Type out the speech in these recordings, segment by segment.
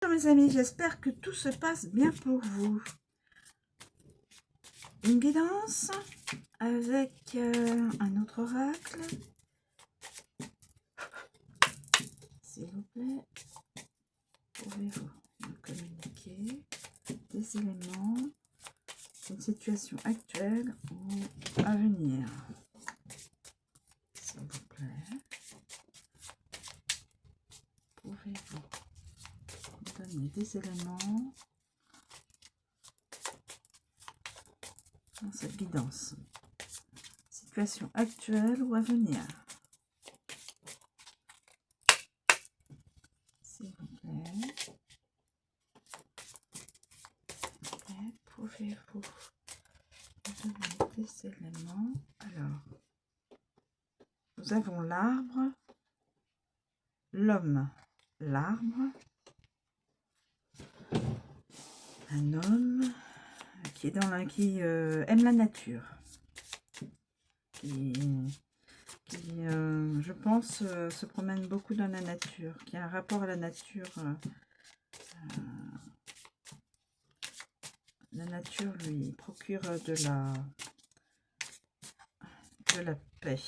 Bonjour mes amis, j'espère que tout se passe bien pour vous. Une guidance avec un autre oracle. S'il vous plaît, pouvez-vous me communiquer des éléments d'une situation actuelle ou à venir? S'il vous plaît, pouvez-vous me donner des éléments dans cette guidance? Situation actuelle ou à venir? S'il vous plaît. Pouvez-vous me donner des éléments? Alors, nous avons l'arbre, l'homme, l'arbre, un homme qui est qui aime la nature, qui je pense, se promène beaucoup dans la nature, qui a un rapport à la nature. La nature lui procure de la paix.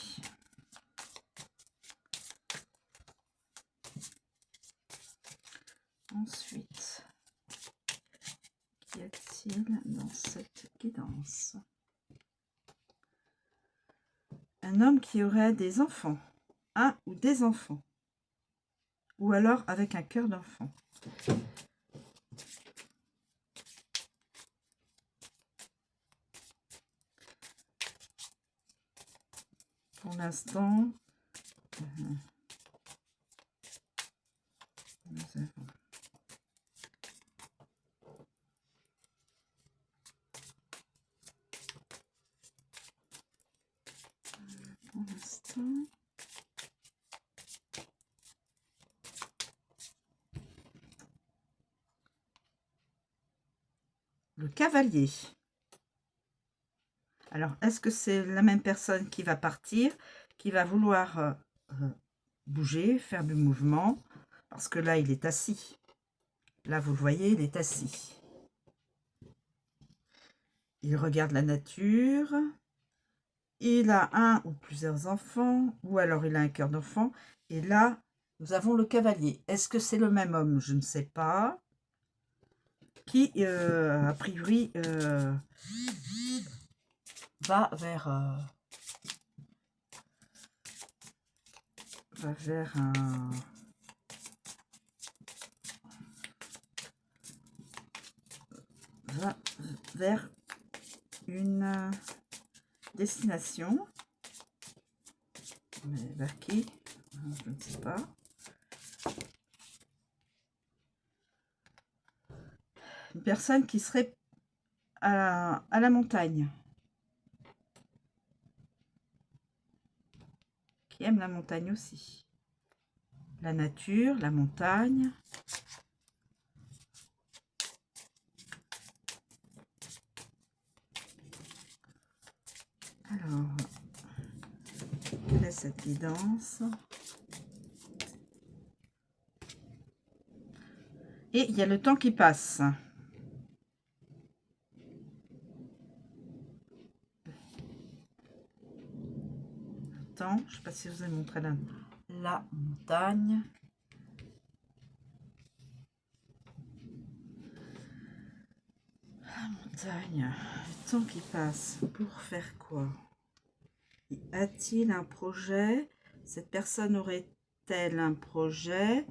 Ensuite, qu'y a-t-il dans cette guidance? Un homme qui aurait des enfants, un ou des enfants, ou alors avec un cœur d'enfant. Pour l'instant, nous avons pour l'instant le cavalier. Alors, est-ce que c'est la même personne qui va partir, qui va vouloir bouger, faire du mouvement? Parce que là, il est assis. Là, vous le voyez, il est assis. Il regarde la nature. Il a un ou plusieurs enfants, ou alors il a un cœur d'enfant. Et là, nous avons le cavalier. Est-ce que c'est le même homme? Je ne sais pas. Qui, a priori, va vers une destination. Mais vers qui? Je ne sais pas. Une personne qui serait à la montagne. Qui aime la montagne aussi. La nature, la montagne. Alors, quelle est cette guidance? Et il y a le temps qui passe. Temps, je ne sais pas si je vous ai montré la montagne. La montagne, le temps qui passe. Pour faire quoi? A-t-il un projet? Cette personne aurait-elle un projet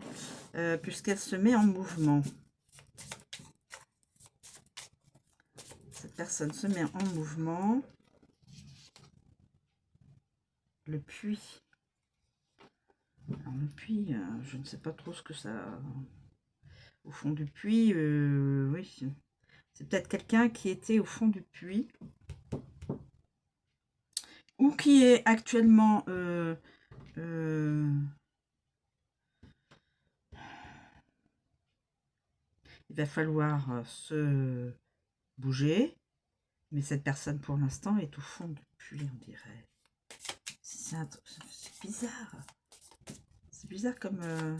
puisqu'elle se met en mouvement? Cette personne se met en mouvement. Le puits. Alors, le puits, je ne sais pas trop ce que ça... Au fond du puits, oui. C'est peut-être quelqu'un qui était au fond du puits. Ou qui est actuellement... il va falloir se bouger. Mais cette personne, pour l'instant, est au fond du puits, on dirait. C'est bizarre. C'est bizarre comme...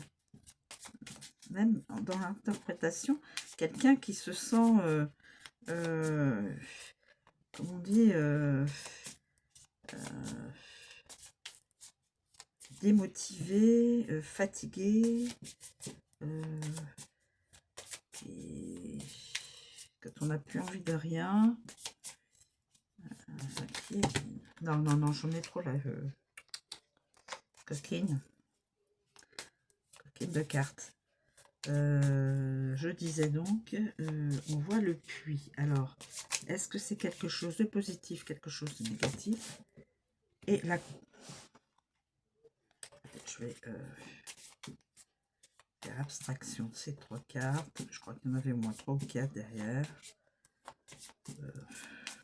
même dans l'interprétation, quelqu'un qui se sent, comment on dit, démotivé, fatigué, et quand on n'a plus envie de rien. Non, non, non, j'en ai trop là. Coquine de cartes. Je disais donc, on voit le puits. Alors, est-ce que c'est quelque chose de positif, quelque chose de négatif? Et là, je vais faire abstraction de ces 3 cartes. Je crois qu'il y en avait au moins 3 ou 4 derrière.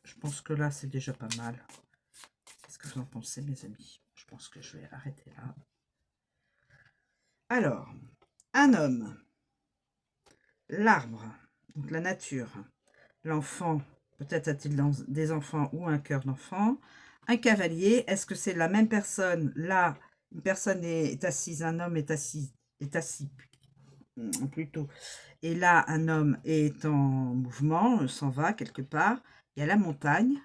Je pense que là, c'est déjà pas mal. Qu'est-ce que vous en pensez, mes amis? Je pense que je vais arrêter là. Alors, un homme, l'arbre, donc la nature, l'enfant, peut-être a-t-il des enfants ou un cœur d'enfant, un cavalier, est-ce que c'est la même personne? Là, une personne est assise, un homme est assis plutôt, et là, un homme est en mouvement, s'en va quelque part. Il y a la montagne.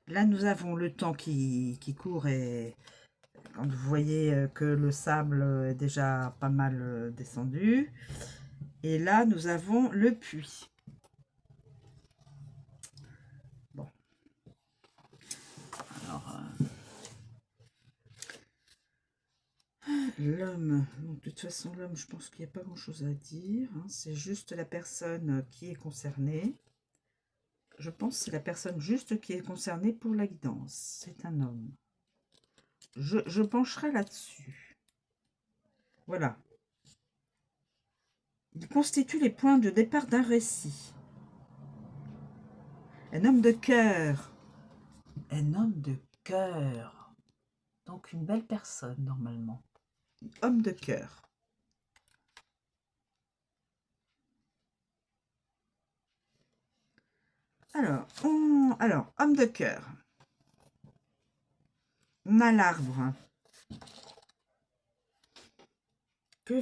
Là, nous avons le temps qui court, et quand vous voyez que le sable est déjà pas mal descendu. Et là, nous avons le puits. Bon. Alors, l'homme, de toute façon, l'homme, je pense qu'il n'y a pas grand-chose à dire. Hein. C'est juste la personne qui est concernée. Je pense que c'est la personne juste qui est concernée pour la guidance. C'est un homme. Je pencherai là-dessus. Voilà. Il constitue les points de départ d'un récit. Un homme de cœur. Un homme de cœur. Donc une belle personne, normalement. Homme de cœur. Alors, homme de cœur. On a l'arbre. Que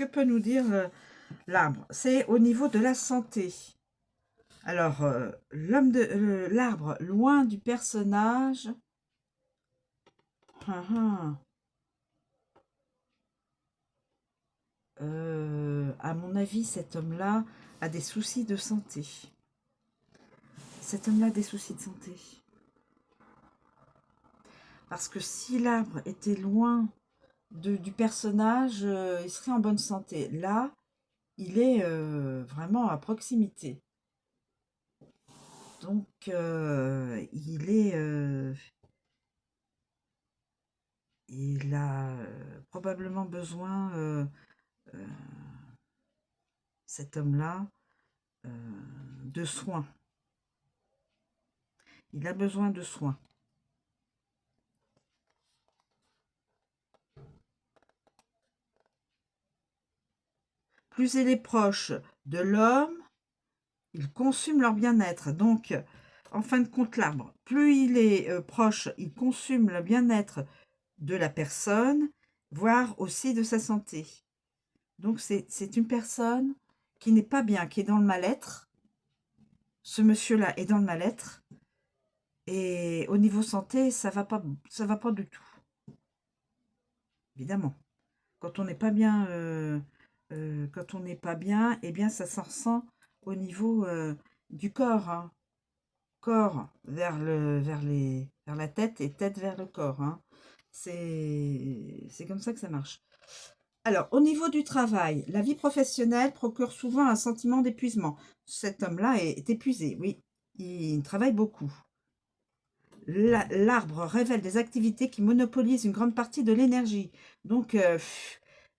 peut nous dire l'arbre? C'est au niveau de la santé. Alors, l'arbre, loin du personnage. À mon avis, cet homme-là a des soucis de santé. Cet homme-là a des soucis de santé. Parce que si l'arbre était loin du personnage, il serait en bonne santé. Là, il est vraiment à proximité. Donc, il a probablement besoin, cet homme-là, de soins. Il a besoin de soins. Plus il est proche de l'homme, il consume leur bien-être. Donc, en fin de compte, l'arbre, plus il est proche, il consume le bien-être de la personne, voire aussi de sa santé. Donc, c'est une personne qui n'est pas bien, qui est dans le mal-être. Ce monsieur-là est dans le mal-être. Et au niveau santé, ça va pas du tout. Évidemment. Quand on n'est pas bien, eh bien, ça s'en ressent au niveau du corps. Hein. Corps vers la tête et tête vers le corps. Hein. C'est comme ça que ça marche. Alors, au niveau du travail, la vie professionnelle procure souvent un sentiment d'épuisement. Cet homme-là est épuisé, oui. Il travaille beaucoup. L'arbre révèle des activités qui monopolisent une grande partie de l'énergie. Donc,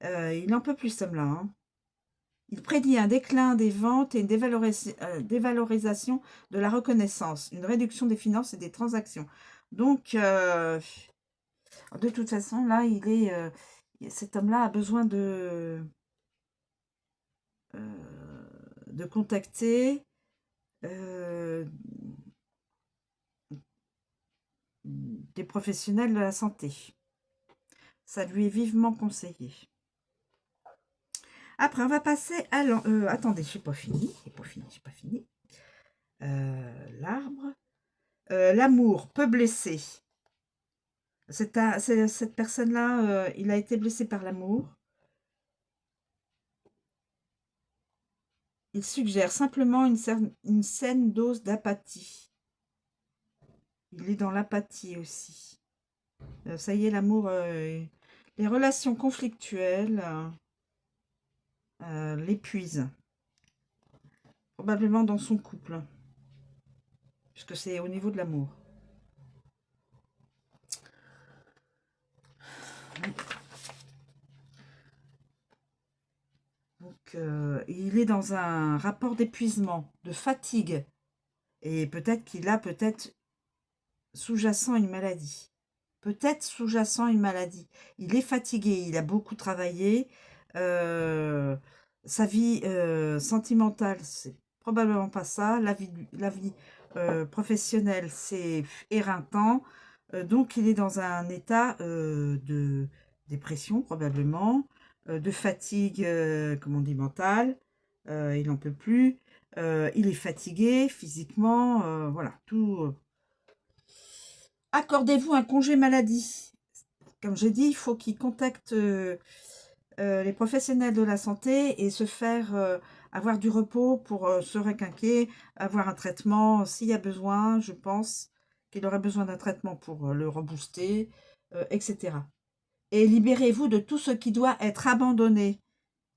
il n'en peut plus, cet homme-là. Hein. Il prédit un déclin des ventes et une dévalorisation de la reconnaissance, une réduction des finances et des transactions. Donc, de toute façon, là, cet homme-là a besoin de contacter des professionnels de la santé Ça lui est vivement conseillé. Après, on va passer à... attendez, j'ai pas fini. J'ai pas fini. L'arbre. L'amour peut blesser. Cette personne-là, il a été blessé par l'amour. Il suggère simplement une saine dose d'apathie. Il est dans l'apathie aussi. Ça y est, l'amour, les relations conflictuelles l'épuisent. Probablement dans son couple. Puisque c'est au niveau de l'amour. Donc, il est dans un rapport d'épuisement, de fatigue. Et peut-être qu'il a sous-jacent une maladie. Peut-être sous-jacent une maladie. Il est fatigué, il a beaucoup travaillé. Sa vie sentimentale, c'est probablement pas ça. La vie professionnelle, c'est éreintant. Donc, il est dans un état de dépression, probablement, de fatigue, comme on dit, mentale. Il n'en peut plus. Il est fatigué physiquement. Voilà, tout. Accordez-vous un congé maladie. Comme je dis, il faut qu'il contacte les professionnels de la santé et se faire avoir du repos pour se requinquer, avoir un traitement s'il y a besoin. Je pense qu'il aurait besoin d'un traitement pour le rebooster, etc. Et libérez-vous de tout ce qui doit être abandonné.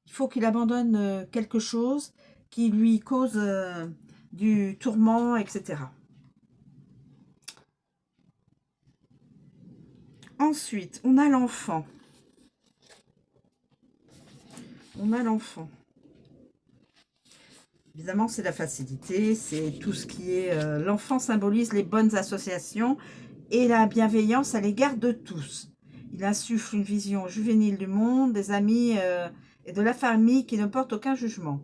Il faut qu'il abandonne quelque chose qui lui cause du tourment, etc. Ensuite, on a l'enfant. On a l'enfant. Évidemment, c'est la facilité, c'est tout ce qui est... l'enfant symbolise les bonnes associations et la bienveillance à l'égard de tous. Il insuffle une vision juvénile du monde, des amis et de la famille qui ne porte aucun jugement.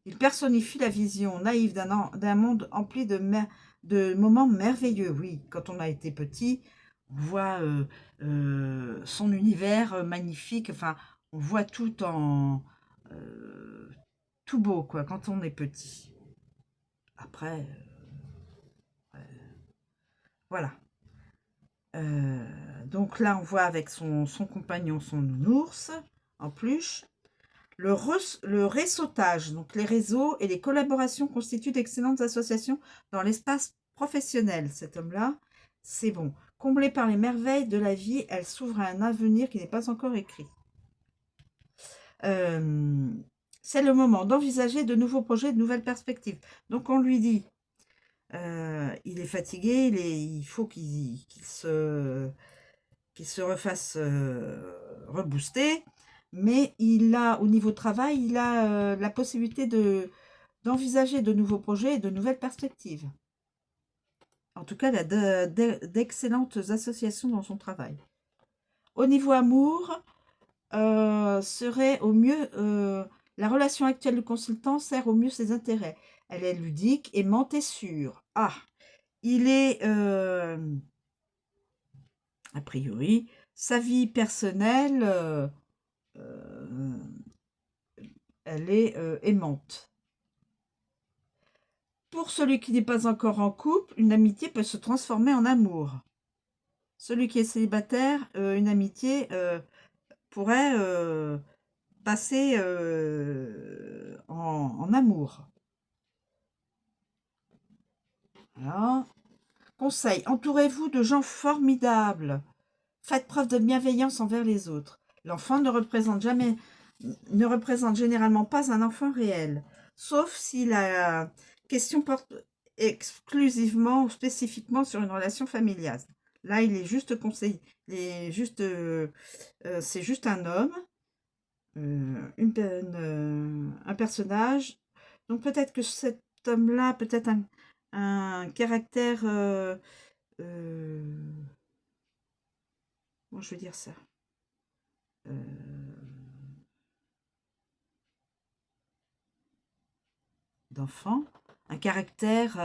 Il personnifie la vision naïve d'un monde empli de moments merveilleux. Oui, quand on a été petit, on voit son univers magnifique, enfin, on voit tout en... tout beau, quoi, quand on est petit. Après, voilà. Donc là, on voit avec son compagnon, son nounours, en peluche. Le réseautage, donc les réseaux et les collaborations constituent d'excellentes associations dans l'espace professionnel. Cet homme-là, c'est bon. Comblé par les merveilles de la vie, elle s'ouvre à un avenir qui n'est pas encore écrit. C'est le moment d'envisager de nouveaux projets, de nouvelles perspectives. Donc on lui dit, il est fatigué, il faut qu'il se refasse rebooster, mais il a, au niveau travail, il a la possibilité d'envisager de nouveaux projets et de nouvelles perspectives. En tout cas, il a d'excellentes associations dans son travail. Au niveau amour, serait au mieux, la relation actuelle du consultant sert au mieux ses intérêts. Elle est ludique, aimante et sûre. Ah, il est, a priori, sa vie personnelle, elle est aimante. Pour celui qui n'est pas encore en couple, une amitié peut se transformer en amour. Celui qui est célibataire, une amitié pourrait passer en amour. Voilà. Conseil, entourez-vous de gens formidables. Faites preuve de bienveillance envers les autres. L'enfant ne représente généralement pas un enfant réel, sauf si la question porte exclusivement ou spécifiquement sur une relation familiale. Là, il est juste conseillé. C'est juste un homme, un personnage. Donc peut-être que cet homme-là, peut-être un caractère... comment je veux dire ça, d'enfant, un caractère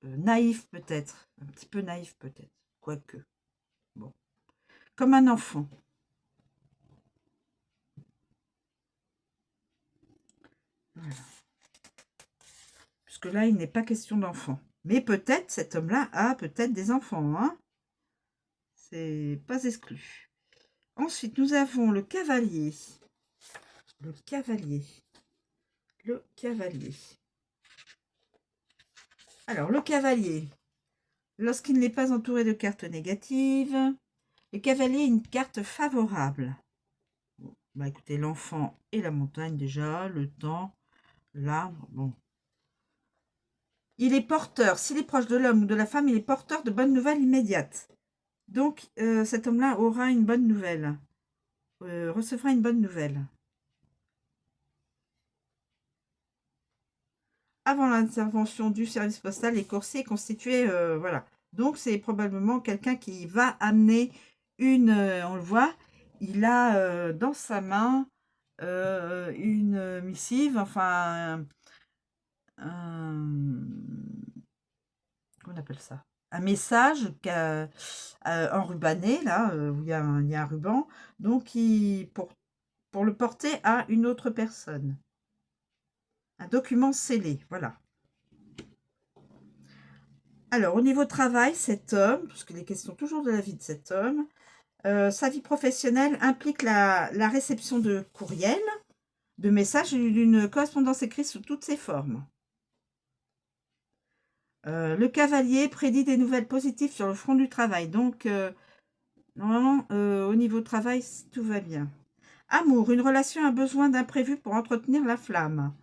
naïf peut-être, un petit peu naïf peut-être, quoique. comme un enfant. Voilà. Puisque là, il n'est pas question d'enfant. Mais peut-être, cet homme-là a peut-être des enfants, hein. C'est pas exclu. Ensuite, nous avons le cavalier. Le cavalier. Le cavalier. Alors, le cavalier, lorsqu'il n'est pas entouré de cartes négatives, le cavalier est une carte favorable. Bon, bah écoutez, l'enfant et la montagne déjà, le temps, l'arbre, bon. Il est porteur, s'il est proche de l'homme ou de la femme, il est porteur de bonnes nouvelles immédiates. Donc, cet homme-là aura une bonne nouvelle, recevra une bonne nouvelle. Avant l'intervention du service postal, les coursiers constituaient, voilà. Donc, c'est probablement quelqu'un qui va amener une, on le voit, il a dans sa main une missive, enfin, comment on appelle ça? Un message enrubanné, là, où il y a un ruban, donc pour le porter à une autre personne. Un document scellé, voilà. Alors, au niveau travail, cet homme, parce qu'il est question toujours de la vie de cet homme, sa vie professionnelle implique la réception de courriels, de messages et d'une correspondance écrite sous toutes ses formes. Le cavalier prédit des nouvelles positives sur le front du travail. Donc, normalement, au niveau travail, tout va bien. Amour, une relation a besoin d'imprévu pour entretenir la flamme.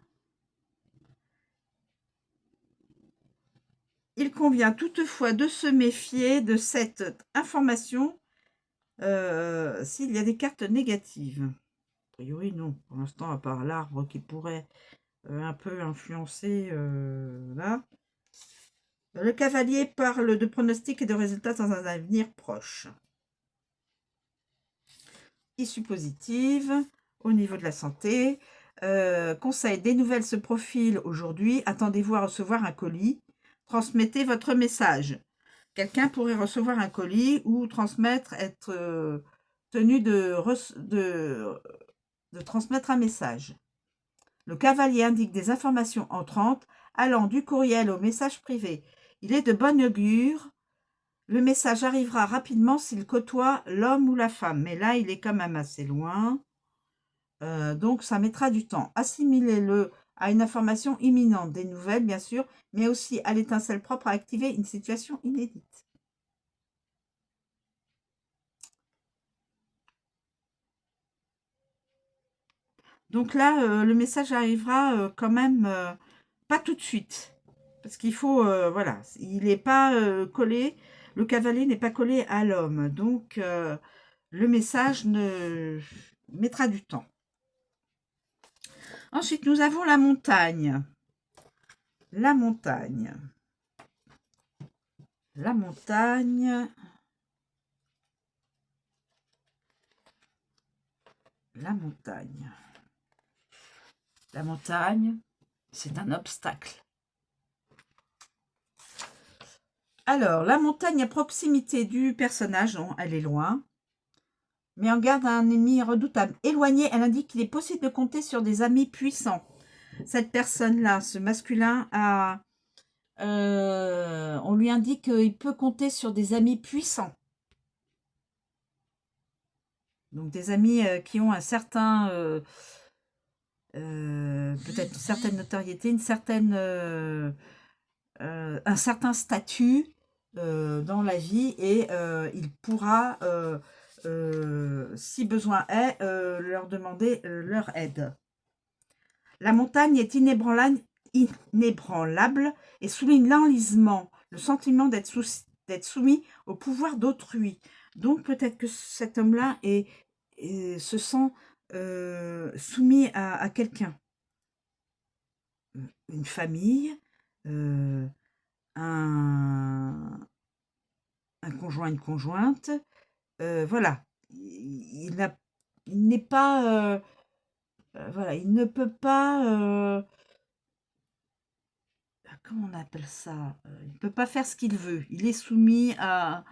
Il convient toutefois de se méfier de cette information s'il y a des cartes négatives. A priori, non. Pour l'instant, à part l'arbre qui pourrait un peu influencer là. Le cavalier parle de pronostics et de résultats dans un avenir proche. Issue positive, au niveau de la santé. Conseil, des nouvelles se profilent aujourd'hui. Attendez-vous à recevoir un colis. Transmettez votre message. Quelqu'un pourrait recevoir un colis ou transmettre, être tenu de transmettre un message. Le cavalier indique des informations entrantes allant du courriel au message privé. Il est de bonne augure. Le message arrivera rapidement s'il côtoie l'homme ou la femme. Mais là, il est quand même assez loin. Donc, ça mettra du temps. Assimilez-le à une information imminente, des nouvelles, bien sûr, mais aussi à l'étincelle propre à activer une situation inédite. Donc là, le message arrivera quand même pas tout de suite. Parce qu'il faut, voilà, il n'est pas collé, le cavalier n'est pas collé à l'homme. Donc, le message mettra du temps. Ensuite, nous avons la montagne. La montagne. La montagne. La montagne. La montagne, c'est un obstacle. Alors, la montagne à proximité du personnage, non, elle est loin, mais en garde un ennemi redoutable. Éloignée, elle indique qu'il est possible de compter sur des amis puissants. Cette personne-là, ce masculin, on lui indique qu'il peut compter sur des amis puissants. Donc des amis qui ont un certain, peut-être une certaine notoriété, un certain statut dans la vie et il pourra, si besoin est, leur demander leur aide. La montagne est inébranlable et souligne l'enlisement, le sentiment d'être soumis au pouvoir d'autrui. Donc peut-être que cet homme-là se sent soumis à quelqu'un. Une famille, un conjoint, une conjointe. Voilà. Il n'est pas... voilà, il ne peut pas... comment on appelle ça? Il ne peut pas faire ce qu'il veut. Il est soumis à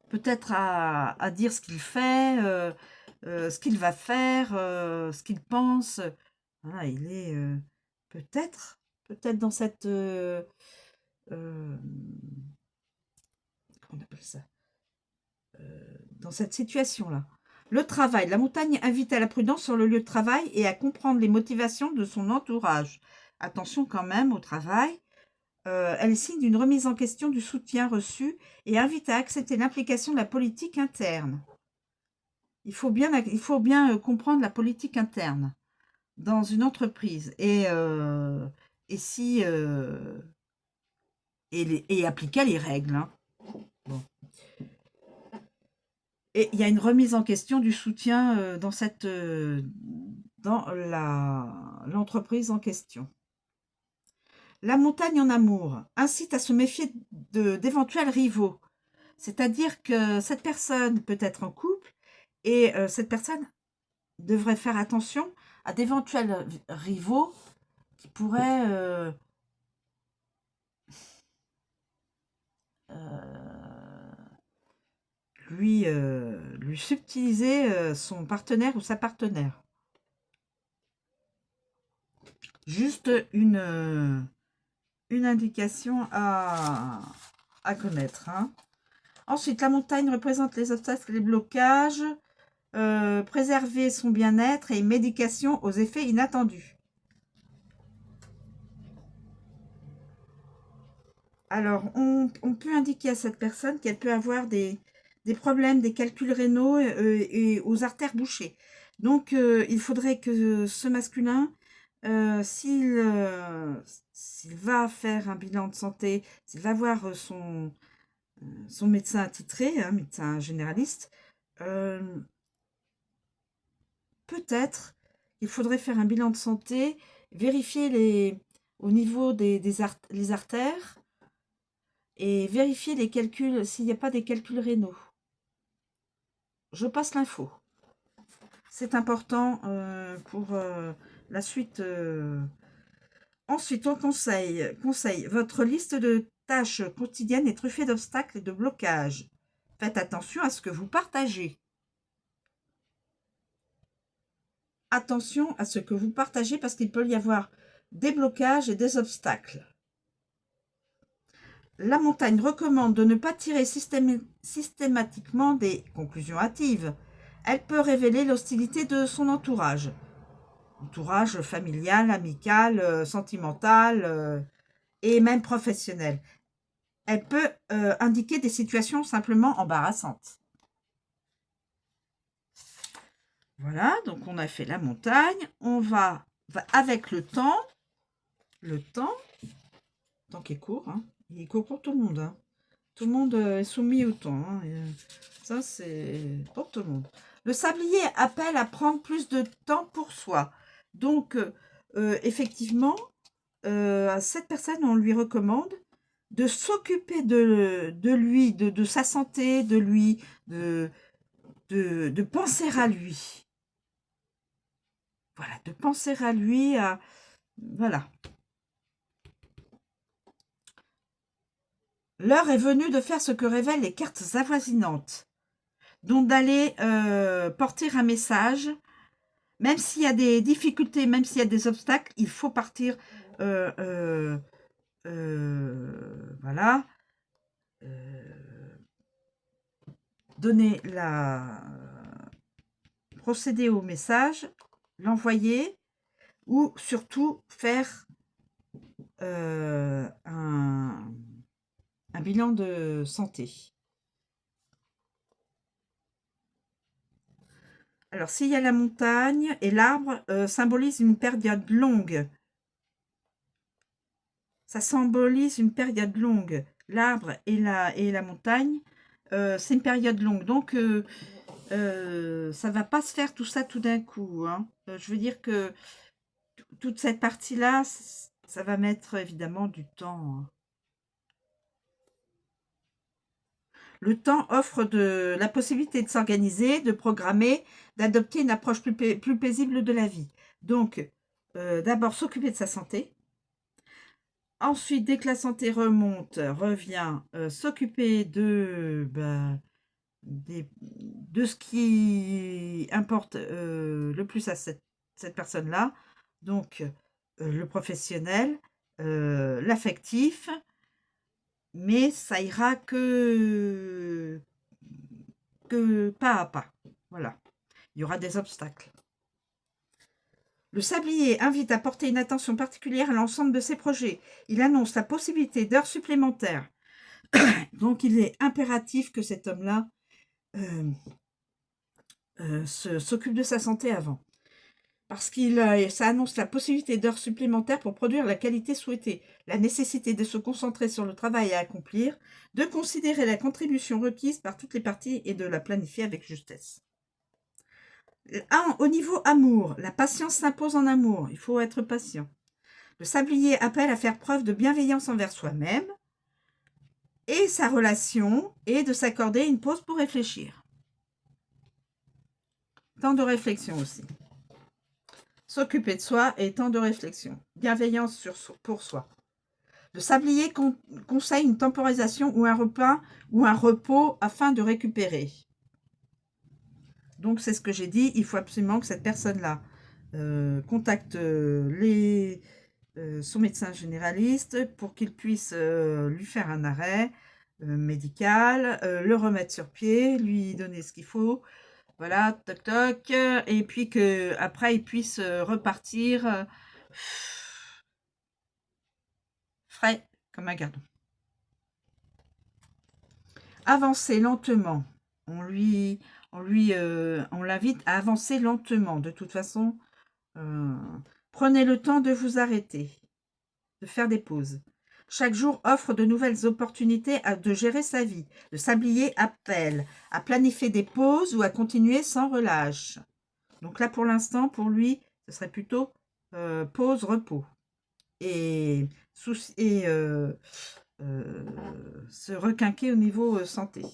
peut-être à dire ce qu'il fait, ce qu'il va faire, ce qu'il pense. Voilà, il est peut-être dans cette... comment on appelle ça, dans cette situation-là. Le travail. La montagne invite à la prudence sur le lieu de travail et à comprendre les motivations de son entourage. Attention quand même au travail. Elle signe d'une remise en question du soutien reçu et invite à accepter l'implication de la politique interne. Il faut bien comprendre la politique interne dans une entreprise et appliquer les règles. Hein. Bon. Et il y a une remise en question du soutien dans l'entreprise en question. La montagne en amour incite à se méfier d'éventuels rivaux. C'est-à-dire que cette personne peut être en couple et cette personne devrait faire attention à d'éventuels rivaux qui pourraient lui subtiliser son partenaire ou sa partenaire. Juste une indication à connaître. Hein. Ensuite, la montagne représente les obstacles, les blocages, préserver son bien-être et une médication aux effets inattendus. Alors, on peut indiquer à cette personne qu'elle peut avoir des problèmes, des calculs rénaux et aux artères bouchées. Donc, il faudrait que ce masculin, s'il va faire un bilan de santé, s'il va voir son médecin attitré, hein, médecin généraliste, peut-être il faudrait faire un bilan de santé, vérifier au niveau les artères et vérifier les calculs, s'il n'y a pas des calculs rénaux. Je passe l'info. C'est important pour la suite. Ensuite, on conseille, votre liste de tâches quotidiennes est truffée d'obstacles et de blocages. Faites attention à ce que vous partagez. Attention à ce que vous partagez parce qu'il peut y avoir des blocages et des obstacles. La montagne recommande de ne pas tirer systématiquement des conclusions hâtives. Elle peut révéler l'hostilité de son entourage. Entourage familial, amical, sentimental et même professionnel. Elle peut indiquer des situations simplement embarrassantes. Voilà, donc on a fait la montagne. On va avec le temps qui est court, hein. Il est court pour tout le monde. Hein. Tout le monde est soumis au temps. Hein. Ça, c'est pour tout le monde. Le sablier appelle à prendre plus de temps pour soi. Donc, effectivement, à cette personne, on lui recommande de s'occuper de lui, de sa santé, de lui, de penser à lui. Voilà, de penser à lui, voilà. L'heure est venue de faire ce que révèlent les cartes avoisinantes. Donc d'aller porter un message, même s'il y a des difficultés, même s'il y a des obstacles, il faut partir, voilà, procéder au message, l'envoyer, ou surtout faire un bilan de santé. Alors, s'il y a la montagne et l'arbre symbolise une période longue. Ça symbolise une période longue. L'arbre et la montagne, c'est une période longue. Donc, ça ne va pas se faire tout ça tout d'un coup. Hein. Je veux dire que toute cette partie-là, ça va mettre évidemment du temps. Hein. Le temps offre la possibilité de s'organiser, de programmer, d'adopter une approche plus paisible de la vie. Donc, d'abord s'occuper de sa santé. Ensuite, dès que la santé revient, s'occuper de de ce qui importe le plus à cette personne-là. Donc, le professionnel, l'affectif, mais ça ira que pas à pas. Voilà, il y aura des obstacles. Le sablier invite à porter une attention particulière à l'ensemble de ses projets. Il annonce la possibilité d'heures supplémentaires. Donc, il est impératif que cet homme-là s'occupe de sa santé avant. Parce que ça annonce la possibilité d'heures supplémentaires pour produire la qualité souhaitée, la nécessité de se concentrer sur le travail à accomplir, de considérer la contribution requise par toutes les parties et de la planifier avec justesse. Au niveau amour, la patience s'impose en amour, il faut être patient. Le sablier appelle à faire preuve de bienveillance envers soi-même et sa relation et de s'accorder une pause pour réfléchir. Temps de réflexion aussi. S'occuper de soi et temps de réflexion. Bienveillance pour soi. Le sablier conseille une temporisation ou un repas ou un repos afin de récupérer. Donc, c'est ce que j'ai dit. Il faut absolument que cette personne-là contacte son médecin généraliste pour qu'il puisse lui faire un arrêt médical, le remettre sur pied, lui donner ce qu'il faut. Voilà, toc toc, et puis que après il puisse repartir frais comme un gardon. Avancer lentement. On l'invite à avancer lentement. De toute façon, prenez le temps de vous arrêter, de faire des pauses. Chaque jour offre de nouvelles opportunités de gérer sa vie. Le sablier appelle à planifier des pauses ou à continuer sans relâche. Donc là, pour l'instant, pour lui, ce serait plutôt pause, repos. Et se requinquer au niveau santé.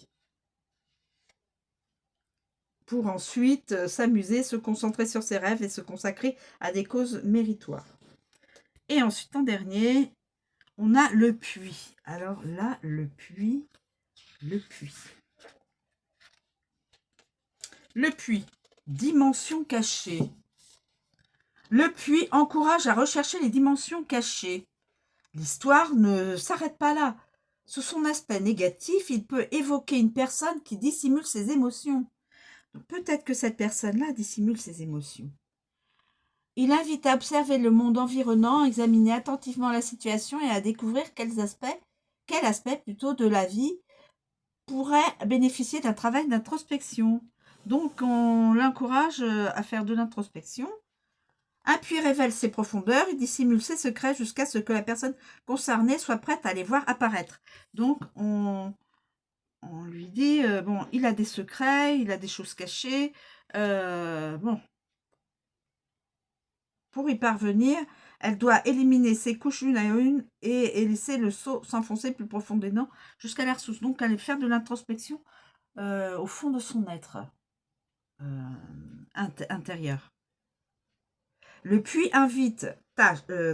Pour ensuite s'amuser, se concentrer sur ses rêves et se consacrer à des causes méritoires. Et ensuite, en dernier, on a le puits. Alors là, le puits. Le puits, dimension cachée. Le puits encourage à rechercher les dimensions cachées. L'histoire ne s'arrête pas là. Sous son aspect négatif, il peut évoquer une personne qui dissimule ses émotions. Peut-être que cette personne-là dissimule ses émotions. Il invite à observer le monde environnant, à examiner attentivement la situation et à découvrir quel aspect plutôt de la vie pourrait bénéficier d'un travail d'introspection. Donc, on l'encourage à faire de l'introspection. Un puits révèle ses profondeurs, il dissimule ses secrets jusqu'à ce que la personne concernée soit prête à les voir apparaître. Donc, on lui dit, bon, il a des secrets, il a des choses cachées. Bon, pour y parvenir, elle doit éliminer ses couches une à une et laisser le seau s'enfoncer plus profondément jusqu'à la ressource. Donc, aller faire de l'introspection au fond de son être intérieur. Le puits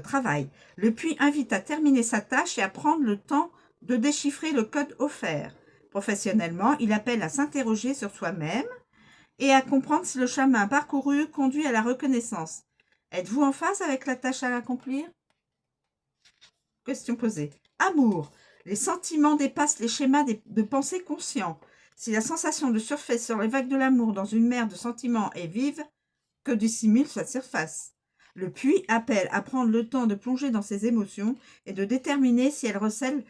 travail. Le puits invite à terminer sa tâche et à prendre le temps de déchiffrer le code offert. Professionnellement, il appelle à s'interroger sur soi-même et à comprendre si le chemin parcouru conduit à la reconnaissance. Êtes-vous en phase avec la tâche à accomplir? Question posée. Amour. Les sentiments dépassent les schémas de pensée conscients. Si la sensation de surfer sur les vagues de l'amour dans une mer de sentiments est vive, que dissimule sa surface? Le puits appelle à prendre le temps de plonger dans ses émotions et de déterminer si elles recèlent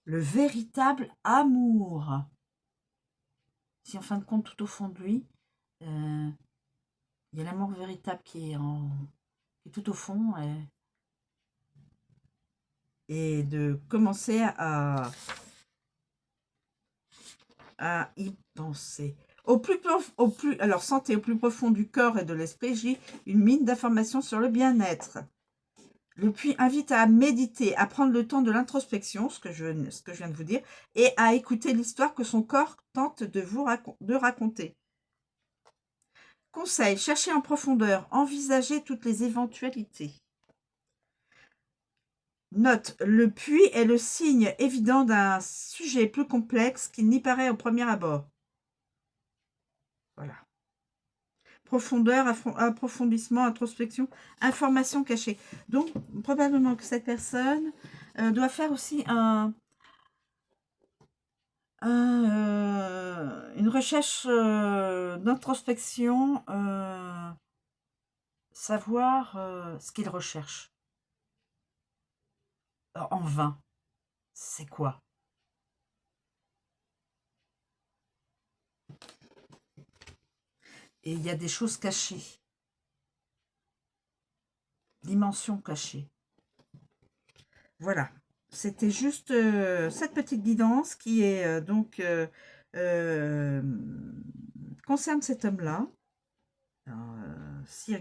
le véritable amour. Si en fin de compte, tout au fond de lui, il y a l'amour véritable qui est tout au fond, et de commencer à y penser. Alors, santé au plus profond du corps et de l'esprit, j'ai une mine d'informations sur le bien-être. Le puits invite à méditer, à prendre le temps de l'introspection, ce que je viens de vous dire, et à écouter l'histoire que son corps tente de raconter. Conseil, cherchez en profondeur, envisagez toutes les éventualités. Note, le puits est le signe évident d'un sujet plus complexe qu'il n'y paraît au premier abord. profondeur, approfondissement, introspection, information cachée. Donc, probablement que cette personne doit faire aussi une recherche d'introspection, savoir ce qu'il recherche en vain. C'est quoi? Et il y a des choses cachées, dimensions cachées. Voilà, c'était juste cette petite guidance qui est concerne cet homme-là. Si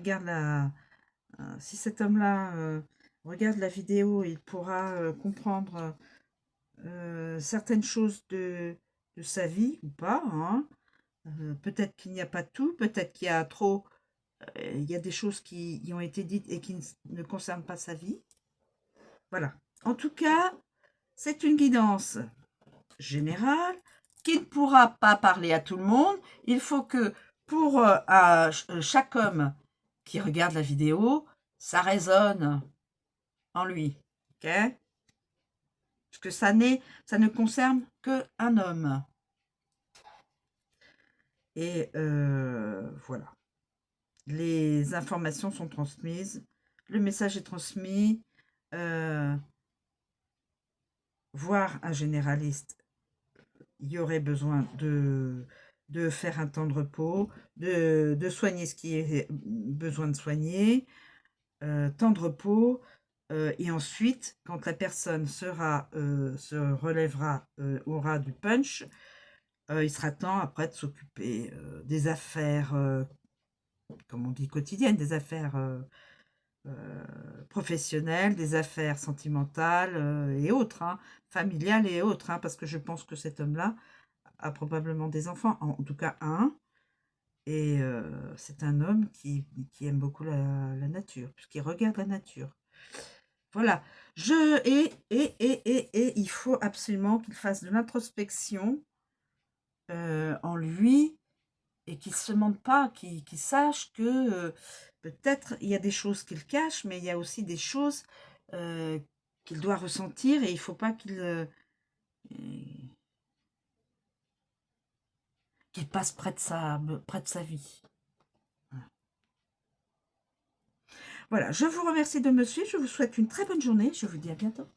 cet homme-là regarde la vidéo, il pourra comprendre certaines choses de sa vie ou pas, hein. Peut-être qu'il n'y a pas tout, peut-être qu'il y a trop, il y a des choses qui y ont été dites et qui ne concernent pas sa vie. Voilà. En tout cas, c'est une guidance générale qui ne pourra pas parler à tout le monde. Il faut que pour chaque homme qui regarde la vidéo, ça résonne en lui. Ok? Parce que ça ne concerne qu'un homme. Et voilà. Les informations sont transmises. Le message est transmis. Voir un généraliste, il y aurait besoin de faire un temps de repos, de soigner ce qui est besoin de soigner, temps de repos, et ensuite, quand la personne se relèvera, aura du punch, il sera temps après de s'occuper des affaires, comme on dit, quotidiennes, des affaires professionnelles, des affaires sentimentales et autres, hein, familiales et autres, hein, parce que je pense que cet homme-là a probablement des enfants, en tout cas un, et c'est un homme qui aime beaucoup la nature, puisqu'il regarde la nature. Voilà, et il faut absolument qu'il fasse de l'introspection en lui, et qu'il ne se mente pas, qu'il sache que peut-être il y a des choses qu'il cache, mais il y a aussi des choses qu'il doit ressentir, et il ne faut pas qu'il passe près de sa vie. Voilà, je vous remercie de me suivre, je vous souhaite une très bonne journée, je vous dis à bientôt.